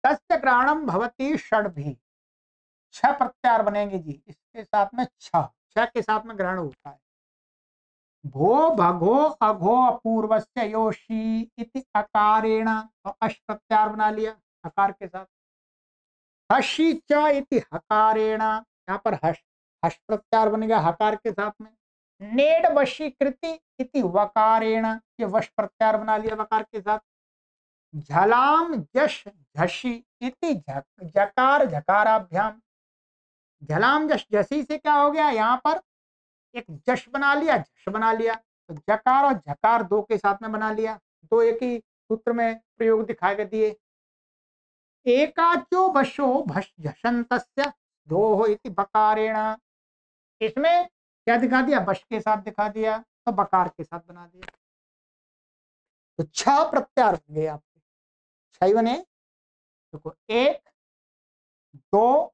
तस्य ग्रहणम भवति षड्भी, छह प्रत्याहार बनेंगे जी, इसके साथ में छह के साथ में ग्रहण होता है। भो भगो अघो अपूर्वस्य योशी इति अकारेण, तो अश प्रत्याहार बना लिया अकार के साथ। हशी च इति हकारेण, यहाँ पर हश प्रत्याहार बनेगा हकार के साथ में। नेड वशीकृति इति वकारेण, ये वश प्रत्याहार बना लिया वकार के साथ। झलाम जश झशी इति जकार झकाराभ्याम, झलाम जश झसी से क्या हो गया, यहाँ पर एक जश बना लिया, झश बना लिया, तो जकार और झकार दो के साथ में बना लिया, दो एक ही सूत्र में प्रयोग दिखाई दिए। एकाचो वशो झषन्तस्य धोः इति बकारेण। इसमें क्या दिखा दिया, वश के साथ दिखा दिया, तो बकार के साथ बना दिया। तो 6 प्रत्यार बन गए आपके, 6 बने। देखो 1 2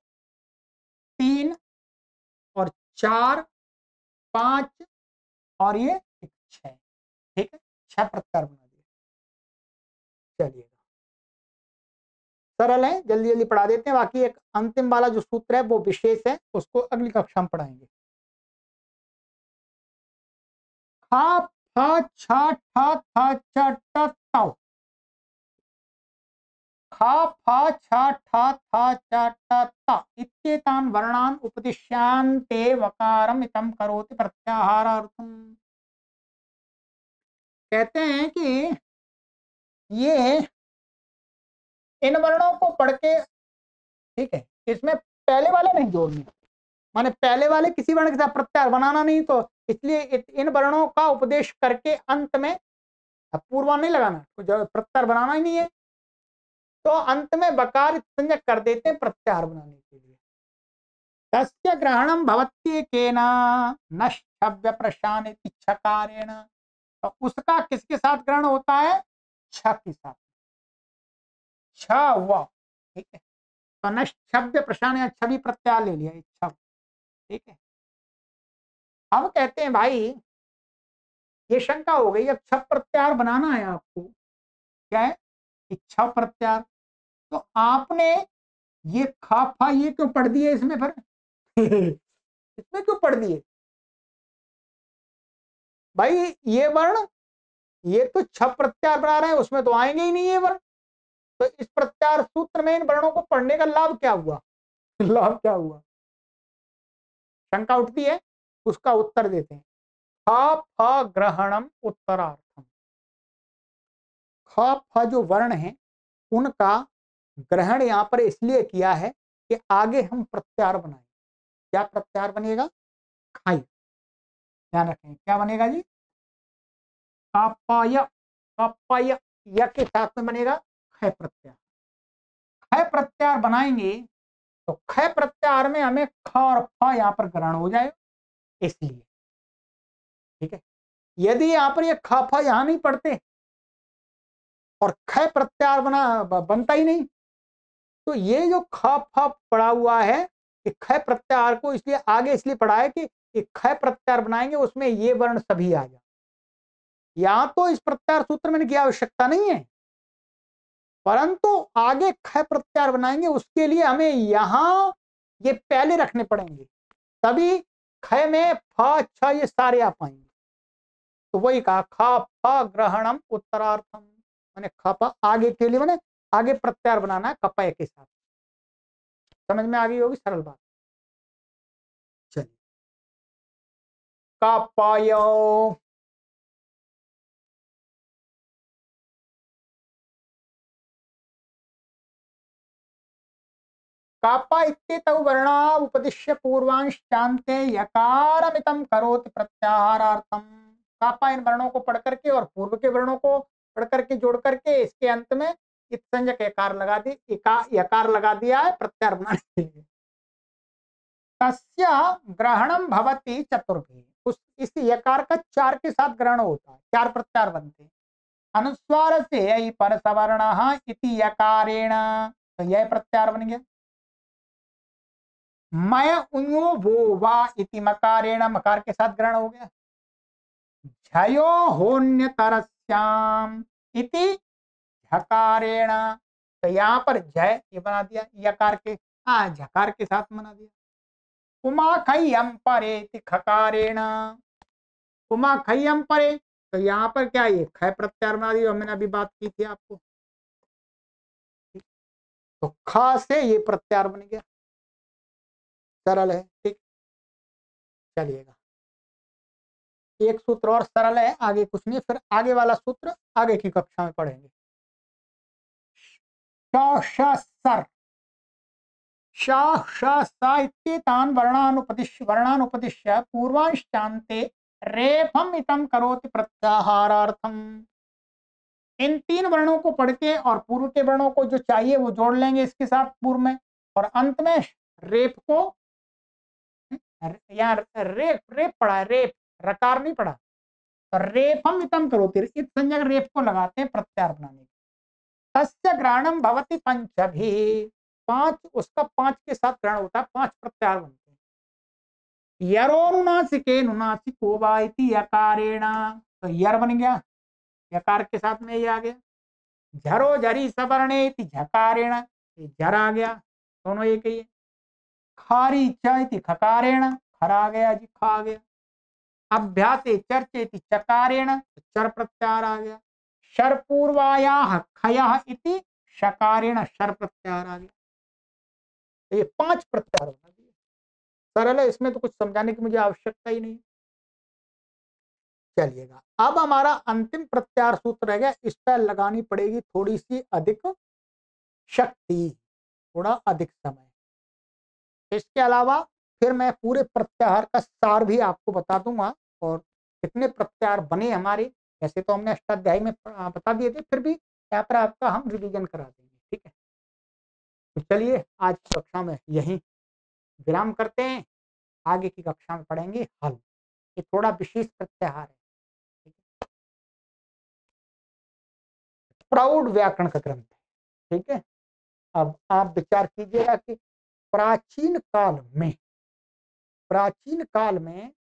3 और 4 5 और ये 6, ठीक है, 6 प्रत्यार बना दिए। चलिए सरल है, जल्दी जल्दी पढ़ा देते हैं। बाकी एक अंतिम वाला जो सूत्र है वो विशेष है, उसको अगली कक्षा में पढ़ाएंगे। खा फा छा ठा था च ट तौ। खा फा छा ठा था च ट त इत्येतान् वर्णान् उपदिश्यान्ते वकारम इतम करोति प्रत्याहारार्थम। कहते हैं कि ये इन वर्णों को पढ़ के, ठीक है, इसमें पहले वाले नहीं जोड़ने, माने पहले वाले किसी वर्ण के साथ प्रत्याहार बनाना नहीं, तो इसलिए इन वर्णों का उपदेश करके अंत में, अब पूर्वा नहीं लगाना, तो जब प्रत्याहार बनाना ही नहीं है तो अंत में बकार संज्ञक कर देते हैं प्रत्याहार बनाने के लिए। तस्य ग्रहणम भवत्येकेन नष्टव्य प्रशान इति छकारेण। तो उसका किसके साथ ग्रहण होता है, छ के साथ, छ हुआ, ठीक है, तो नष्टव्य प्रशान या छवि प्रत्याहार ले लिया, इच्छा, ठीक है। अब कहते हैं भाई ये शंका हो गई, अब छ प्रत्याहार बनाना है आपको, क्या है, इच्छा प्रत्याहार। तो आपने ये खा फा ये क्यों पढ़ दिए इसमें फिर इसमें क्यों पढ़ दिए भाई, ये वर्ण, ये तो छ प्रत्याहार बना रहे हैं, उसमें तो आएंगे ही नहीं ये वर्ण। तो इस प्रत्याहार सूत्र में इन वर्णों को पढ़ने का लाभ क्या हुआ लाभ क्या हुआ, शंका उठती है, उसका उत्तर देते हैं। खा फा ग्रहणम उत्तरार्थम। खा फा जो वर्ण है उनका ग्रहण यहां पर इसलिए किया है कि आगे हम प्रत्याहार बनाएं। क्या प्रत्याहार बनेगा, खाई, ध्यान रखें क्या बनेगा जी, कापाय, कापाय या के साथ में बनेगा ख प्रत्याहार। ख प्रत्याहार बनाएंगे तो ख प्रत्याहार में हमें ख और फ यहाँ पर ग्रहण हो जाए, इसलिए, ठीक है। यदि यहाँ पर ये ख फ यहाँ नहीं पढ़ते और ख प्रत्याहार बनता ही नहीं, तो ये जो ख फ पड़ा हुआ है, ये ख प्रत्याहार को इसलिए आगे इसलिए पढ़ा है कि ख प्रत्याहार बनाएंगे उसमें ये वर्ण सभी आ जाए। यहां तो इस प्रत्याहार सूत्र में की आवश्यकता नहीं है, परंतु आगे ख प्रत्याहार बनाएंगे उसके लिए हमें यहां ये पहले रखने पड़ेंगे, तभी ख में फ छ ये सारे आ पाएंगे। तो वही कहा ख फ ग्रहणम उत्तरार्थम, मैंने ख फ आगे के लिए, मैंने आगे प्रत्याहार बनाना है कपय के साथ। समझ में आ गई होगी सरल बात। चलिए कपय, कापा इत्येतौ वर्णा उपदिश्य पूर्वांशान्ते यकारमितं करोति प्रत्याहारार्थम। कापा इन वर्णों को पढ़ करके और पूर्व के वर्णों को पढ़ करके जोड़ करके इसके अंत में इत संज्ञक यकार लगा दी, यकार लगा दिया है प्रत्याहार बनाने के लिए। तस्य ग्रहणम भवति चतुर्भि, उस इस यकार का 4 के साथ ग्रहण होता है, 4 प्रत्याहार बनते हैं। अनुस्वार से पर सवर्ण इति यकारेण, तो यह प्रत्याहार बन गया। मय उयो वो वा इति मकारेण, मकार के साथ ग्रहण हो गया। झयो होन्यतरस्याम इति झकारेण, तो यहां पर जय ये बना दिया यकार के, हाँ झकार के साथ बना दिया। उमा खय्यम परे इति खकारेण, उमा खय्यम परे, तो यहाँ पर क्या ये ख प्रत्याहार बना दिया, मैंने अभी बात की थी आपको, तो ख से ये प्रत्याहार बन गया, सरल है, ठीक। चलिएगा एक सूत्र और सरल है, आगे कुछ नहीं, फिर आगे वाला सूत्र आगे की कक्षा में पढ़ेंगे। सर इत्येतान् वर्णानुपदिश्य पूर्वांशान्ते रेफम इतं करोति प्रत्याहारार्थम। इन 3 वर्णों को पढ़ के और पूर्व के वर्णों को जो चाहिए वो जोड़ लेंगे इसके साथ पूर्व में, और अंत में रेप को, यहाँ रेप रेप पढ़ा है, रेप, रकार नहीं पढ़ा, तो रेफम इतम करोति, इत संज्ञक रेप को लगाते हैं प्रत्यार बनाने के। तस्य ग्रहणम भवति पंचभी, 5, उसका 5 के साथ ग्रहण होता है, 5 प्रत्यार बनते हैं। यरोनुनासिके नुनासिको वा इति यकारेण, तो यर बन गया, यकार के साथ में ये आ गया। झरो झरी सवर्णे इति झकारेण, ये झर आ गया, दोनों एक ही है। खारी इच्छा इति खकारेण, खर आ गया जी, खा आ गया। अभ्यासे चर्चे इति चकारेण, चर प्रत्यार आ गया। शर पूर्वायाः खयः इति शकारेण, शर प्रत्यार आ गया। ये 5 प्रत्यार बना दिए, सरल है, इसमें तो कुछ समझाने की मुझे आवश्यकता ही नहीं। चलिएगा, अब हमारा अंतिम प्रत्यार सूत्र रह गया, इस पर लगानी पड़ेगी थोड़ी सी अधिक शक्ति, थोड़ा अधिक समय। इसके अलावा फिर मैं पूरे प्रत्याहार का सार भी आपको बता दूंगा, और कितने प्रत्याहार बने हमारे, वैसे तो हमने अष्टाध्यायी में बता दिए थे, फिर भी यहाँ पर आपका हम रिवीजन करा देंगे, ठीक है। तो चलिए आज की कक्षा में यहीं विराम करते हैं, आगे की कक्षा में पढ़ेंगे हल। ये थोड़ा विशेष प्रत्याहार है, प्रौढ़ व्याकरण का ग्रंथ है, ठीक है। अब आप विचार कीजिएगा कि प्राचीन काल में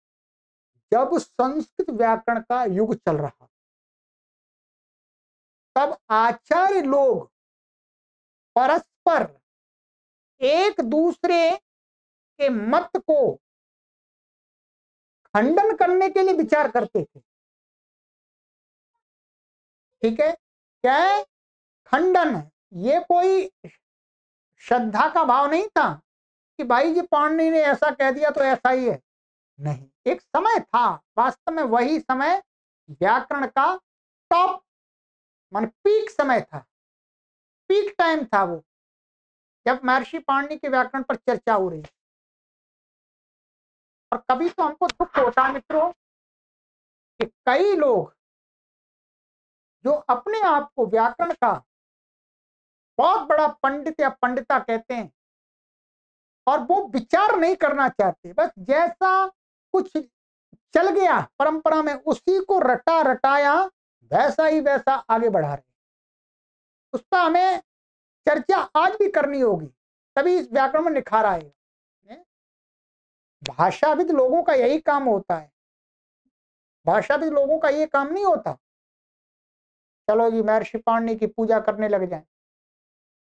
जब संस्कृत व्याकरण का युग चल रहा, तब आचार्य लोग परस्पर एक दूसरे के मत को खंडन करने के लिए विचार करते थे, ठीक है। क्या है खंडन? ये कोई श्रद्धा का भाव नहीं था कि भाई जी पाणिनि ने ऐसा कह दिया तो ऐसा ही है, नहीं। एक समय था, वास्तव में वही समय व्याकरण का टॉप मान पीक समय था, पीक टाइम था वो, जब महर्षि पाणिनि के व्याकरण पर चर्चा हो रही। और कभी तो हमको दुख होता मित्रों कि कई लोग जो अपने आप को व्याकरण का बहुत बड़ा पंडित या पंडिता कहते हैं, और वो विचार नहीं करना चाहते, बस जैसा कुछ चल गया परंपरा में उसी को रटा रटाया वैसा ही वैसा आगे बढ़ा रहे। उस पर हमें चर्चा आज भी करनी होगी, तभी इस व्याकरण में निखार आएगा। भाषाविद लोगों का यही काम होता है, भाषाविद लोगों का ये काम नहीं होता चलो जी महर्षि पाणिनि की पूजा करने लग जाए।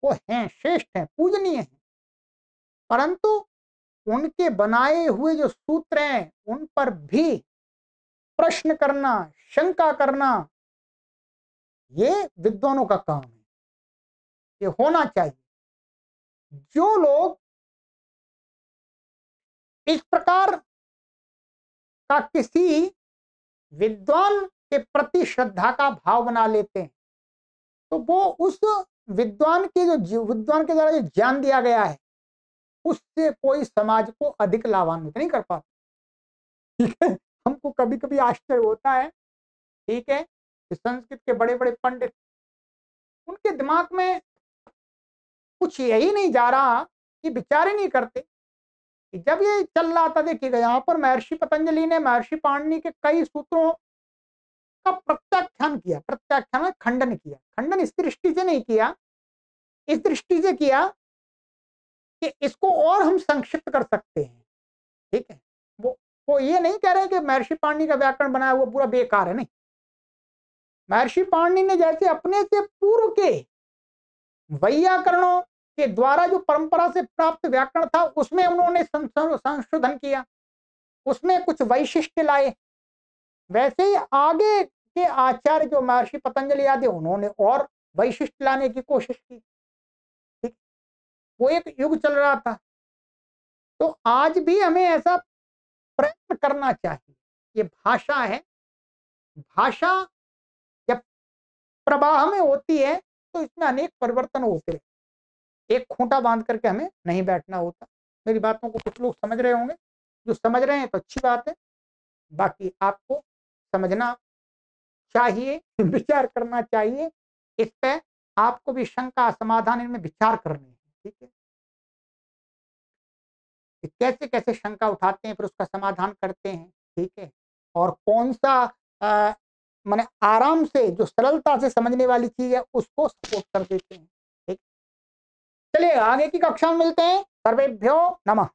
वो हैं, श्रेष्ठ हैं, पूजनीय हैं, परंतु उनके बनाए हुए जो सूत्र हैं उन पर भी प्रश्न करना, शंका करना, ये विद्वानों का काम है, ये होना चाहिए। जो लोग इस प्रकार का किसी विद्वान के प्रति श्रद्धा का भाव बना लेते हैं, तो वो उस विद्वान के द्वारा जो ज्ञान दिया गया है उससे कोई समाज को अधिक लाभान्वित नहीं कर पाता, ठीक है। हमको कभी कभी आश्चर्य होता है, ठीक है, कि संस्कृत के बड़े बड़े पंडित, उनके दिमाग में कुछ यही नहीं जा रहा कि विचार ही नहीं करते कि जब ये चल रहा था, देखिएगा यहाँ पर महर्षि पतंजलि ने महर्षि पाणिनि के कई सूत्रों का प्रत्याख्यान किया, प्रत्याख्यान खंडन किया। खंडन इस दृष्टि से नहीं किया, इस दृष्टि से किया कि इसको और हम संक्षिप्त कर सकते हैं, ठीक है। वो ये नहीं कह रहे कि महर्षि पाणिनि का व्याकरण बनाया हुआ पूरा बेकार है, नहीं। महर्षि पाणिनि ने जैसे अपने से पूर्व के वैयाकरणों के द्वारा जो परंपरा से प्राप्त व्याकरण था उसमें उन्होंने संशोधन किया, उसमें कुछ वैशिष्ट्य लाए, वैसे ही आगे के आचार्य जो महर्षि पतंजलि आदि उन्होंने और वैशिष्ट्य लाने की कोशिश की, ठीक। वो एक युग चल रहा था, तो आज भी हमें ऐसा प्रयत्न करना चाहिए। ये भाषा है, भाषा जब प्रवाह में होती है तो इसमें अनेक परिवर्तन होते हैं, एक खूंटा बांध करके हमें नहीं बैठना होता। मेरी बातों को कुछ लोग समझ रहे होंगे, जो समझ रहे हैं तो अच्छी बात है, बाकी आपको समझना चाहिए, विचार करना चाहिए, इस पे आपको भी शंका समाधान इनमें विचार करनी है। ठीक है, कि कैसे कैसे शंका उठाते हैं फिर उसका समाधान करते हैं। ठीक है, और कौन सा माने आराम से जो सरलता से समझने वाली चीज है उसको सपोर्ट कर देते हैं। ठीक, चलिए आगे की कक्षा में मिलते हैं। सर्वेभ्यो नमः।